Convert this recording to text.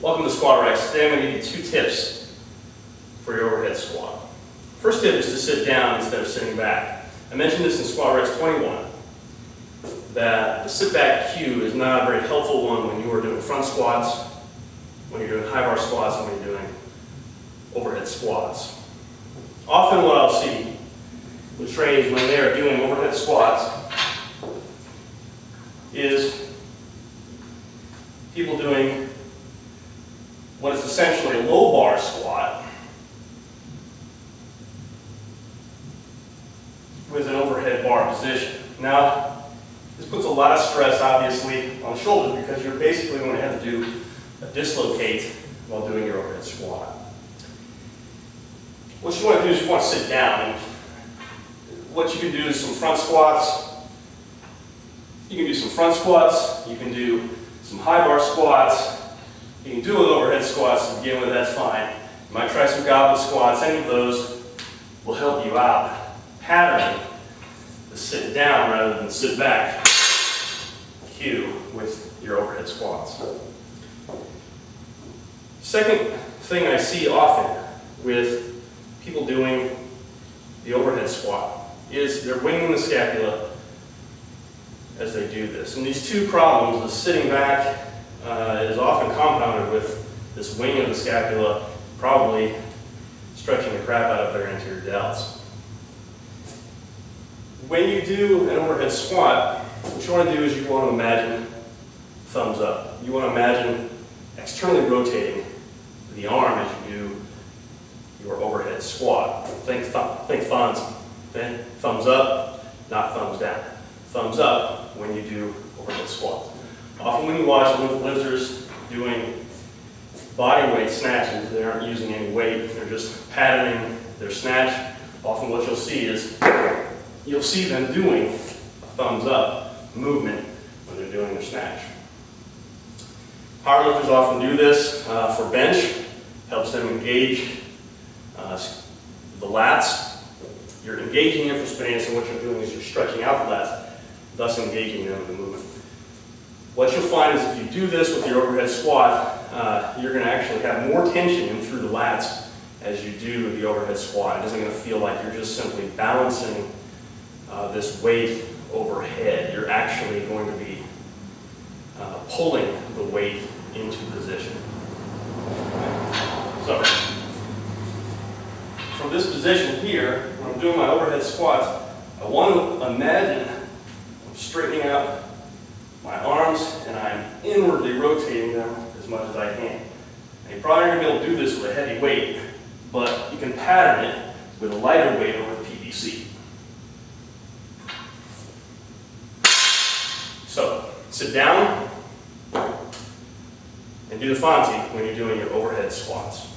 Welcome to Squat Rex. Today I'm going to give you 2 tips for your overhead squat. First tip is to sit down instead of sitting back. I mentioned this in Squat Rex 21, that the sit back cue is not a very helpful one when you are doing front squats, when you're doing high bar squats, and when you're doing overhead squats. Often what I'll see with trainees when they are doing overhead squats is people doing what is essentially a low bar squat with an overhead bar position. Now, this puts a lot of stress, obviously, on the shoulders because you're basically going to have to do a dislocate while doing your overhead squat. What you want to do is you want to sit down. And what you can do is some front squats. You can do some front squats. You can do some high bar squats. You can do an overhead squats to begin with, that's fine. You might try some goblet squats. Any of those will help you out. Patterning the sit down rather than sit back cue with your overhead squats. Second thing I see often with people doing the overhead squat is they're winging the scapula as they do this. And these 2 problems, the sitting back is often compounded with this wing of the scapula, probably stretching the crap out of their anterior delts. When you do an overhead squat, what you want to do is you want to imagine thumbs up. You want to imagine externally rotating the arm as you do your overhead squat. Think Fonzie. Okay? Thumbs up, not thumbs down. Thumbs up when you do overhead squats. Often when you watch lifters doing body weight snatches, they aren't using any weight, they're just patterning their snatch. Often what you'll see is, you'll see them doing a thumbs up movement when they're doing their snatch. Powerlifters often do this for bench, helps them engage the lats. You're engaging infraspinatus, and what you're doing is you're stretching out the lats, thus engaging them in the movement. What you'll find is if you do this with your overhead squat, you're going to actually have more tension in through the lats as you do the overhead squat. It isn't going to feel like you're just simply balancing this weight overhead. You're actually going to be pulling the weight into position. So, from this position here, when I'm doing my overhead squats, I want to imagine I'm straightening out my arms and I'm inwardly rotating them as much as I can. Now, you're probably not going to be able to do this with a heavy weight, but you can pattern it with a lighter weight over the PVC. So, sit down and do the Fonzie when you're doing your overhead squats.